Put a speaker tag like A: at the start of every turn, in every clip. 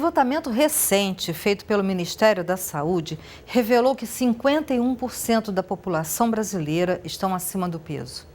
A: levantamento recente feito pelo Ministério da Saúde revelou que 51% da população brasileira estão acima do peso.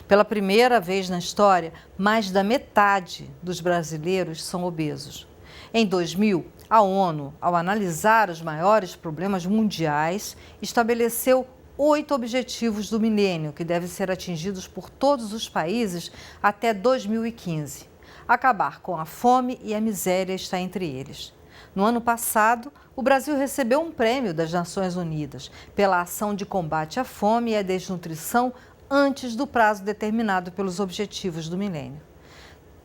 A: Pela primeira vez na história, mais da metade dos brasileiros são obesos. Em 2000, a ONU, ao analisar os maiores problemas mundiais, estabeleceu 8 objetivos do milênio que devem ser atingidos por todos os países até 2015. Acabar com a fome e a miséria está entre eles. No ano passado, o Brasil recebeu um prêmio das Nações Unidas pela ação de combate à fome e à desnutrição antes do prazo determinado pelos objetivos do milênio.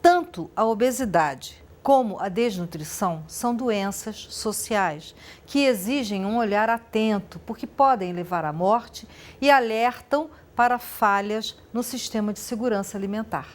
A: Tanto a obesidade como a desnutrição são doenças sociais que exigem um olhar atento, porque podem levar à morte e alertam para falhas no sistema de segurança alimentar.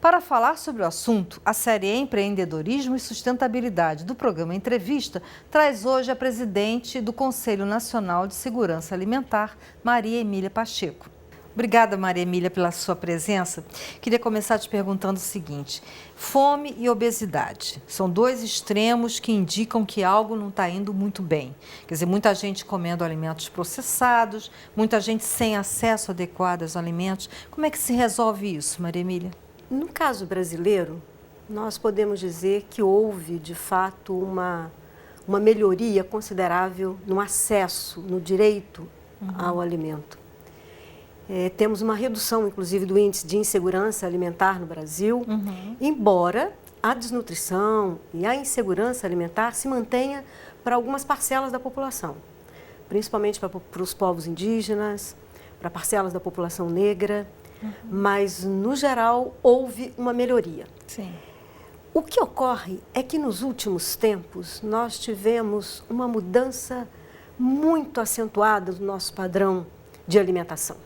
A: Para falar sobre o assunto, a série Empreendedorismo e Sustentabilidade do programa Entrevista traz hoje a presidente do Conselho Nacional de Segurança Alimentar, Maria Emília Pacheco. Obrigada, Maria Emília, pela sua presença. Queria começar te perguntando o seguinte: fome e obesidade são dois extremos que indicam que algo não está indo muito bem. Quer dizer, muita gente comendo alimentos processados, muita gente sem acesso adequado aos alimentos. Como é que se resolve isso, Maria Emília?
B: No caso brasileiro, nós podemos dizer que houve, de fato, uma melhoria considerável no acesso, no direito ao alimento. Temos uma redução, inclusive, do índice de insegurança alimentar no Brasil, embora a desnutrição e a insegurança alimentar se mantenha para algumas parcelas da população, principalmente para os povos indígenas, para parcelas da população negra, mas, no geral, houve uma melhoria.
A: Sim.
B: O que ocorre é que, nos últimos tempos, nós tivemos uma mudança muito acentuada do nosso padrão de alimentação.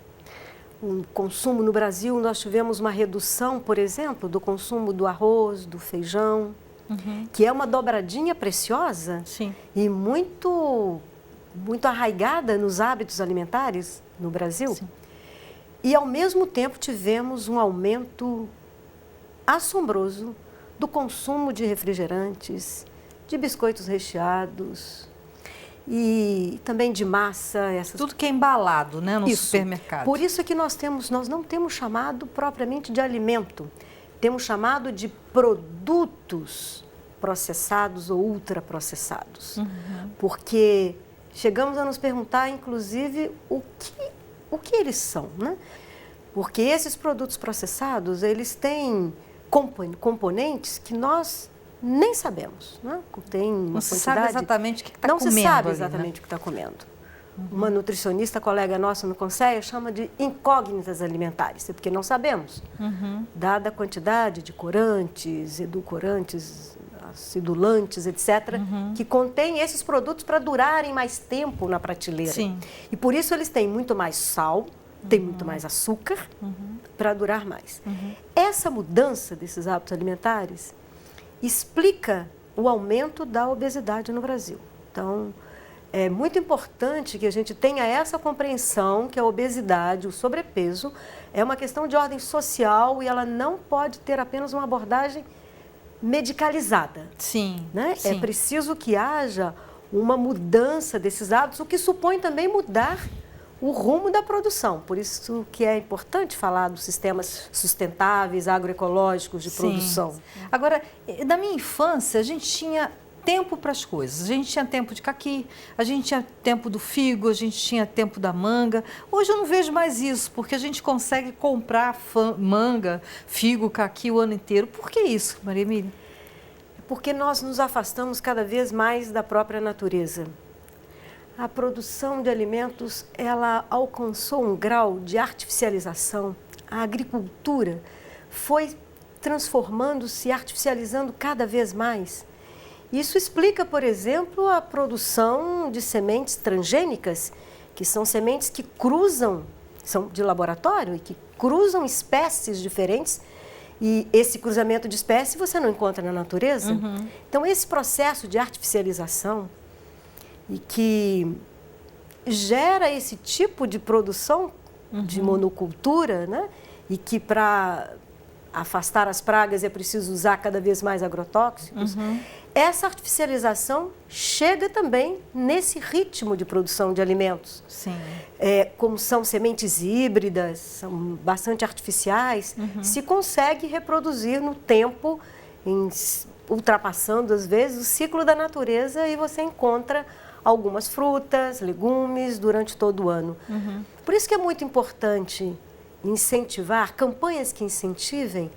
B: O consumo no Brasil, nós tivemos uma redução, por exemplo, do consumo do arroz, do feijão, que é uma dobradinha preciosa.
A: Sim.
B: E muito arraigada nos hábitos alimentares no Brasil. Sim. E, ao mesmo tempo, tivemos um aumento assombroso do consumo de refrigerantes, de biscoitos recheados e também de massa.
A: Tudo que é embalado, né, no supermercado.
B: Por isso é que nós não temos chamado propriamente de alimento, temos chamado de produtos processados ou ultraprocessados. Porque chegamos a nos perguntar, inclusive, o que eles são, né? Porque esses produtos processados, eles têm componentes que nós nem sabemos, né? Tem uma
A: não se sabe exatamente o que está comendo.
B: Não se sabe
A: ali,
B: exatamente
A: né?
B: o que está comendo. Uma nutricionista, colega nossa no Conselho, chama de incógnitas alimentares, porque não sabemos. Dada a quantidade de corantes, edulcorantes, acidulantes, etc., que contém esses produtos para durarem mais tempo na prateleira.
A: Sim.
B: E por isso eles têm muito mais sal, têm muito mais açúcar, para durar mais. Essa mudança desses hábitos alimentares explica o aumento da obesidade no Brasil. Então, é muito importante que a gente tenha essa compreensão que a obesidade, o sobrepeso, é uma questão de ordem social e ela não pode ter apenas uma abordagem medicalizada.
A: Sim,
B: né?
A: sim.
B: É preciso que haja uma mudança desses hábitos, o que supõe também mudar o rumo da produção. Por isso que é importante falar dos sistemas sustentáveis, agroecológicos de produção.
A: Agora, na minha infância, a gente tinha tempo para as coisas. A gente tinha tempo de caqui, a gente tinha tempo do figo, a gente tinha tempo da manga. Hoje eu não vejo mais isso, porque a gente consegue comprar manga, figo, caqui o ano inteiro. Por que isso, Maria Emília?
B: Porque nós nos afastamos cada vez mais da própria natureza. A produção de alimentos, ela alcançou um grau de artificialização. A agricultura foi transformando-se, artificializando cada vez mais. Isso explica, por exemplo, a produção de sementes transgênicas, que são sementes que cruzam, são de laboratório e que cruzam espécies diferentes. E esse cruzamento de espécies você não encontra na natureza. Então, esse processo de artificialização e que gera esse tipo de produção de monocultura, né? E que para afastar as pragas é preciso usar cada vez mais agrotóxicos. Essa artificialização chega também nesse ritmo de produção de alimentos.
A: Sim.
B: Como são sementes híbridas, são bastante artificiais, se consegue reproduzir no tempo, ultrapassando às vezes o ciclo da natureza, e você encontra algumas frutas, legumes durante todo o ano. Por isso que é muito importante incentivar campanhas que incentivem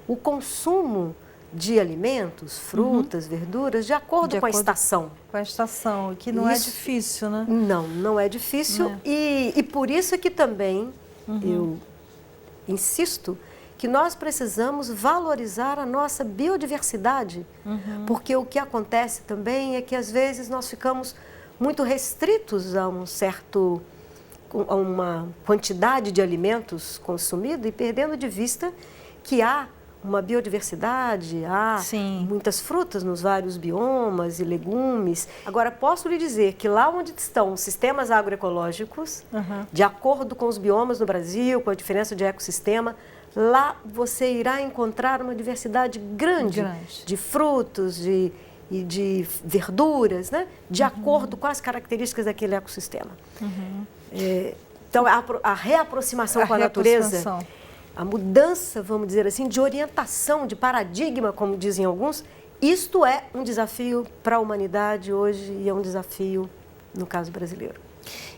B: o consumo de alimentos, frutas, verduras, de acordo com a estação.
A: Com a estação, que não é difícil, né?
B: Não é difícil. E por isso que também eu insisto que nós precisamos valorizar a nossa biodiversidade, porque o que acontece também é que às vezes nós ficamos muito restritos a uma quantidade de alimentos consumidos e perdendo de vista que há uma biodiversidade, há muitas frutas nos vários biomas e legumes. Agora, posso lhe dizer que lá onde estão os sistemas agroecológicos, de acordo com os biomas no Brasil, com a diferença de ecossistema, lá você irá encontrar uma diversidade grande. De frutos, e de verduras, né? De acordo com as características daquele ecossistema. Então, a reaproximação com a natureza, a mudança, vamos dizer assim, de orientação, de paradigma, como dizem alguns, isto é um desafio para a humanidade hoje e é um desafio no caso brasileiro.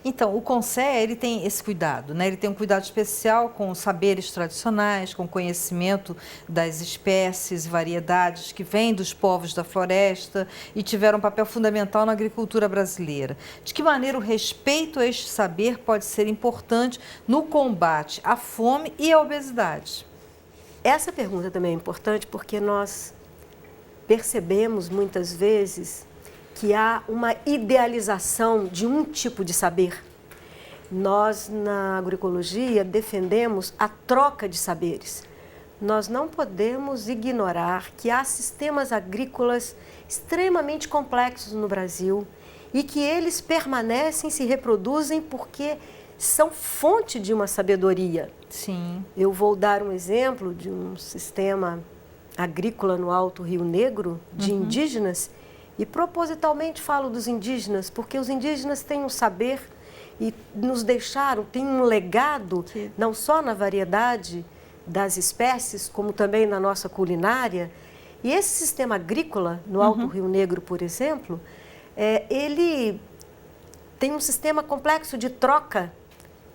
A: Então, o CONSEA, ele tem esse cuidado, né? Ele tem um cuidado especial com os saberes tradicionais, com o conhecimento das espécies e variedades que vêm dos povos da floresta e tiveram um papel fundamental na agricultura brasileira. De que maneira o respeito a este saber pode ser importante no combate à fome e à obesidade?
B: Essa pergunta também é importante porque nós percebemos muitas vezes que há uma idealização de um tipo de saber. Nós, na agroecologia, defendemos a troca de saberes. Nós não podemos ignorar que há sistemas agrícolas extremamente complexos no Brasil e que eles permanecem, se reproduzem porque são fonte de uma sabedoria.
A: Sim.
B: Eu vou dar um exemplo de um sistema agrícola no Alto Rio Negro, de indígenas, e propositalmente falo dos indígenas, porque os indígenas têm um saber e nos deixaram, têm um legado, não só na variedade das espécies, como também na nossa culinária. E esse sistema agrícola, no Alto Rio Negro, por exemplo, ele tem um sistema complexo de troca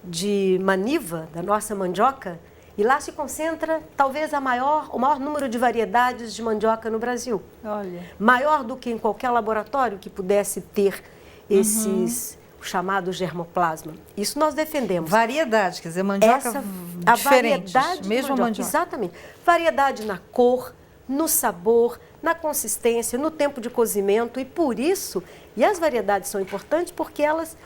B: de maniva, da nossa mandioca, e lá se concentra talvez o maior número de variedades de mandioca no Brasil.
A: Olha.
B: Maior do que em qualquer laboratório que pudesse ter esses chamados germoplasma. Isso nós defendemos.
A: Variedade, quer dizer, mandioca diferentes,
B: a variedade
A: mesma mandioca.
B: Exatamente. Variedade na cor, no sabor, na consistência, no tempo de cozimento, e por isso, e as variedades são importantes porque elas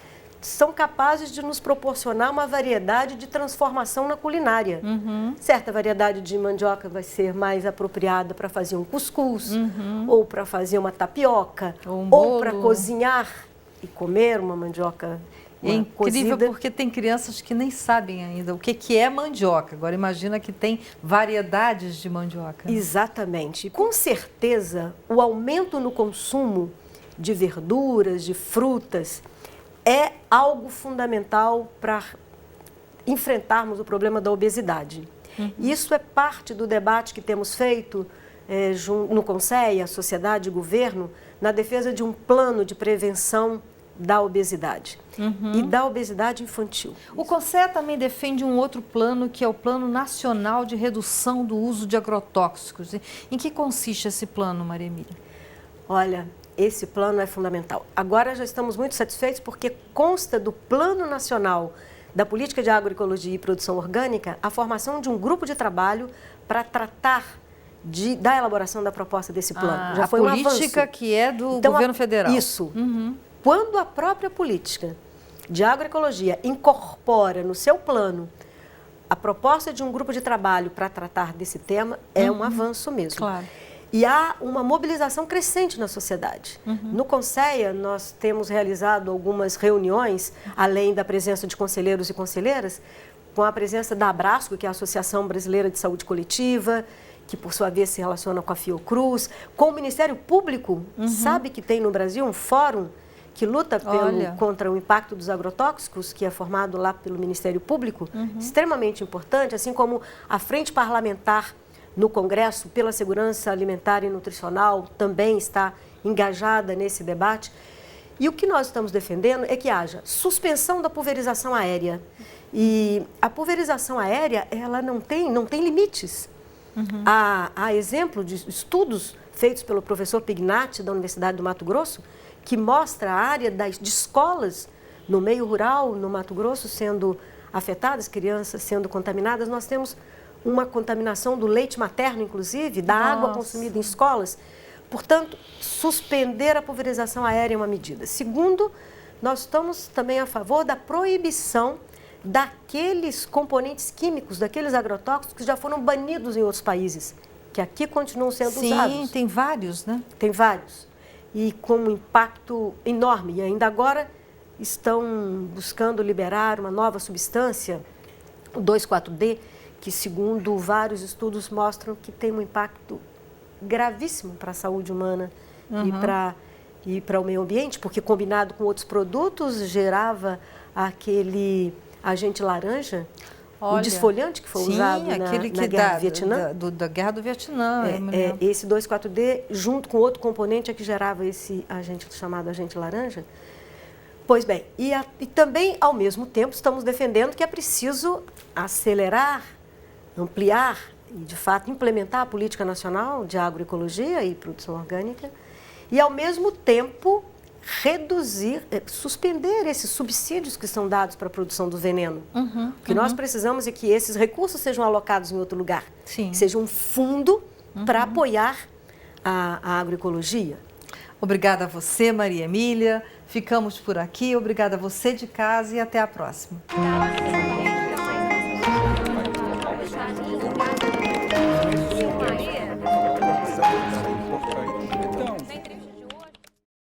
B: são capazes de nos proporcionar uma variedade de transformação na culinária. Certa variedade de mandioca vai ser mais apropriada para fazer um cuscuz, ou para fazer uma tapioca, ou para cozinhar e comer uma mandioca
A: incrível cozida. Porque tem crianças que nem sabem ainda o que é mandioca. Agora imagina que tem variedades de mandioca.
B: Exatamente. Com certeza, o aumento no consumo de verduras, de frutas, é algo fundamental para enfrentarmos o problema da obesidade. Isso é parte do debate que temos feito no CONSEA, sociedade e governo, na defesa de um plano de prevenção da obesidade e da obesidade infantil.
A: O CONSEA também defende um outro plano, que é o Plano Nacional de Redução do Uso de Agrotóxicos. Em que consiste esse plano, Maria Emília?
B: Olha, esse plano é fundamental. Agora já estamos muito satisfeitos porque consta do Plano Nacional da Política de Agroecologia e Produção Orgânica a formação de um grupo de trabalho para tratar da elaboração da proposta desse plano. Já foi um avanço. A política
A: que é do governo federal.
B: Isso. Quando a própria política de agroecologia incorpora no seu plano a proposta de um grupo de trabalho para tratar desse tema, é um avanço mesmo.
A: Claro.
B: E há uma mobilização crescente na sociedade. No Conceia, nós temos realizado algumas reuniões, além da presença de conselheiros e conselheiras, com a presença da Abrasco, que é a Associação Brasileira de Saúde Coletiva, que por sua vez se relaciona com a Fiocruz, com o Ministério Público. Sabe que tem no Brasil um fórum que luta contra o impacto dos agrotóxicos, que é formado lá pelo Ministério Público, extremamente importante, assim como a Frente Parlamentar no Congresso pela Segurança Alimentar e Nutricional também está engajada nesse debate. E o que nós estamos defendendo é que haja suspensão da pulverização aérea. E a pulverização aérea, ela não tem limites. Há exemplo de estudos feitos pelo professor Pignatti, da Universidade do Mato Grosso, que mostra a área de escolas no meio rural, no Mato Grosso, sendo afetadas, crianças sendo contaminadas. Nós temos uma contaminação do leite materno, inclusive, da água consumida em escolas. Portanto, suspender a pulverização aérea é uma medida. Segundo, nós estamos também a favor da proibição daqueles componentes químicos, daqueles agrotóxicos que já foram banidos em outros países, que aqui continuam sendo usados.
A: Sim, tem vários, né?
B: Tem vários. E com um impacto enorme. E ainda agora estão buscando liberar uma nova substância, o 2,4-D, que segundo vários estudos mostram que tem um impacto gravíssimo para a saúde humana e para o meio ambiente, porque combinado com outros produtos gerava aquele agente laranja, o desfoliante que foi usado na Guerra do Vietnã.
A: Da Guerra do Vietnã.
B: Esse 2,4-D, junto com outro componente, é que gerava esse agente chamado agente laranja. Pois bem, e também, ao mesmo tempo, estamos defendendo que é preciso acelerar, ampliar e, de fato, implementar a Política Nacional de Agroecologia e Produção Orgânica e, ao mesmo tempo, reduzir, suspender esses subsídios que são dados para a produção do veneno. O que nós precisamos é que esses recursos sejam alocados em outro lugar.
A: Sim.
B: Seja um fundo para apoiar a agroecologia.
A: Obrigada a você, Maria Emília. Ficamos por aqui. Obrigada a você de casa e até a próxima.